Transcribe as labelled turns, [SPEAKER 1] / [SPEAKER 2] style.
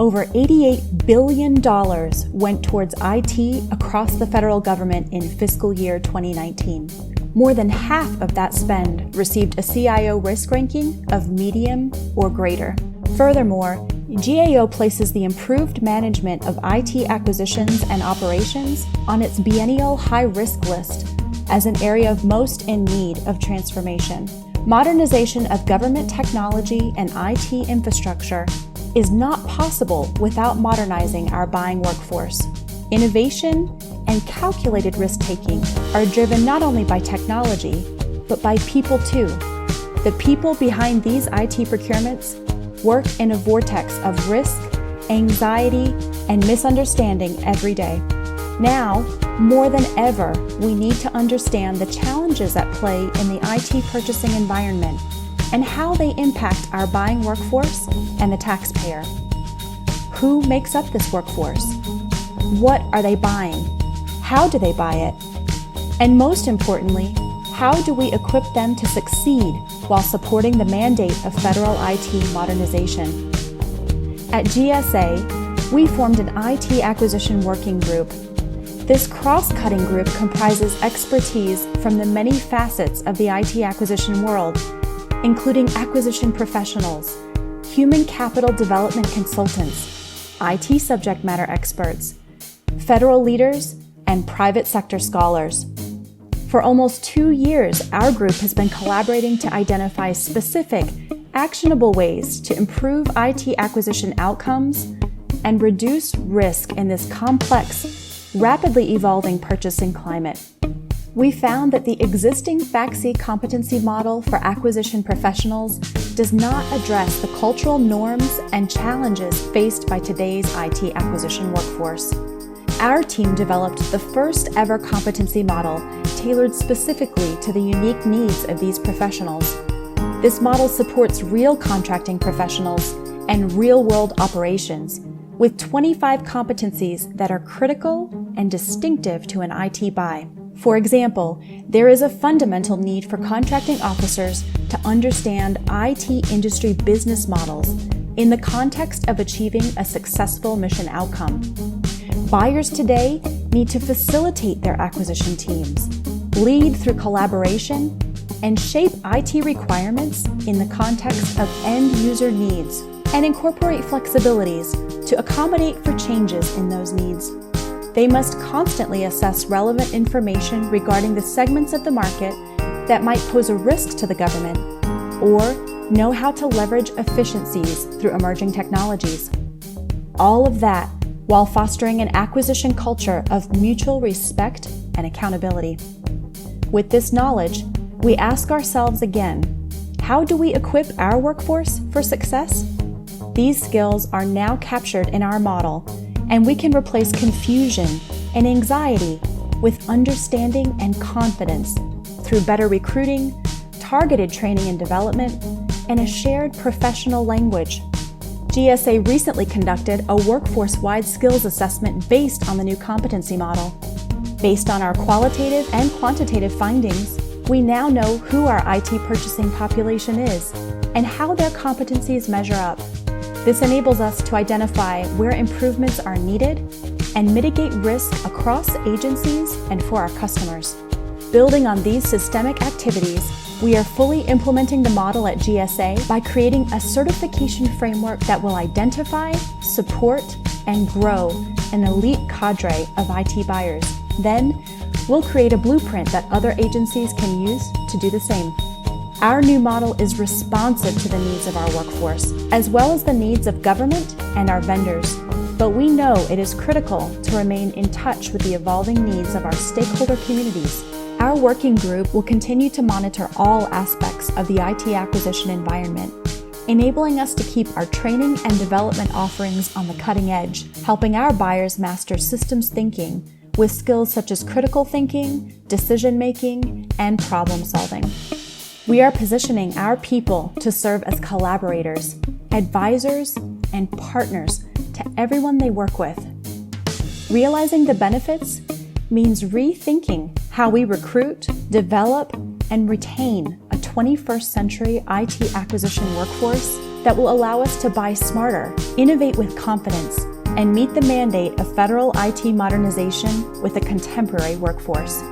[SPEAKER 1] Over $88 billion went towards IT across the federal government in fiscal year 2019. More than half of that spend received a CIO risk ranking of medium or greater. Furthermore, GAO places the improved management of IT acquisitions and operations on its biennial high-risk list as an area of most in need of transformation. Modernization of government technology and IT infrastructure is not possible without modernizing our buying workforce. Innovation and calculated risk-taking are driven not only by technology, but by people too. The people behind these IT procurements work in a vortex of risk, anxiety, and misunderstanding every day. Now, more than ever, we need to understand the challenges at play in the IT purchasing environment and how they impact our buying workforce and the taxpayer. Who makes up this workforce? What are they buying? How do they buy it? And most importantly, how do we equip them to succeed while supporting the mandate of federal IT modernization? At GSA, we formed an IT acquisition working group. This cross-cutting group comprises expertise from the many facets of the IT acquisition world, including acquisition professionals, human capital development consultants, IT subject matter experts, federal leaders, and private sector scholars. For almost 2 years, our group has been collaborating to identify specific, actionable ways to improve IT acquisition outcomes and reduce risk in this complex, rapidly evolving purchasing climate. We found that the existing FACSI competency model for acquisition professionals does not address the cultural norms and challenges faced by today's IT acquisition workforce. Our team developed the first ever competency model tailored specifically to the unique needs of these professionals. This model supports real contracting professionals and real-world operations with 25 competencies that are critical and distinctive to an IT buy. For example, there is a fundamental need for contracting officers to understand IT industry business models in the context of achieving a successful mission outcome. Buyers today need to facilitate their acquisition teams, lead through collaboration, and shape IT requirements in the context of end-user needs and incorporate flexibilities to accommodate for changes in those needs. They must constantly assess relevant information regarding the segments of the market that might pose a risk to the government, or know how to leverage efficiencies through emerging technologies. All of that while fostering an acquisition culture of mutual respect and accountability. With this knowledge, we ask ourselves again, how do we equip our workforce for success? These skills are now captured in our model, and we can replace confusion and anxiety with understanding and confidence through better recruiting, targeted training and development, and a shared professional language. GSA recently conducted a workforce-wide skills assessment based on the new competency model. Based on our qualitative and quantitative findings, we now know who our IT purchasing population is and how their competencies measure up. This enables us to identify where improvements are needed and mitigate risk across agencies and for our customers. Building on these systemic activities, we are fully implementing the model at GSA by creating a certification framework that will identify, support, and grow an elite cadre of IT buyers. Then, we'll create a blueprint that other agencies can use to do the same. Our new model is responsive to the needs of our workforce, as well as the needs of government and our vendors. But we know it is critical to remain in touch with the evolving needs of our stakeholder communities. Our working group will continue to monitor all aspects of the IT acquisition environment, enabling us to keep our training and development offerings on the cutting edge, helping our buyers master systems thinking with skills such as critical thinking, decision-making, and problem-solving. We are positioning our people to serve as collaborators, advisors, and partners to everyone they work with. Realizing the benefits means rethinking how we recruit, develop, and retain a 21st century IT acquisition workforce that will allow us to buy smarter, innovate with confidence, and meet the mandate of federal IT modernization with a contemporary workforce.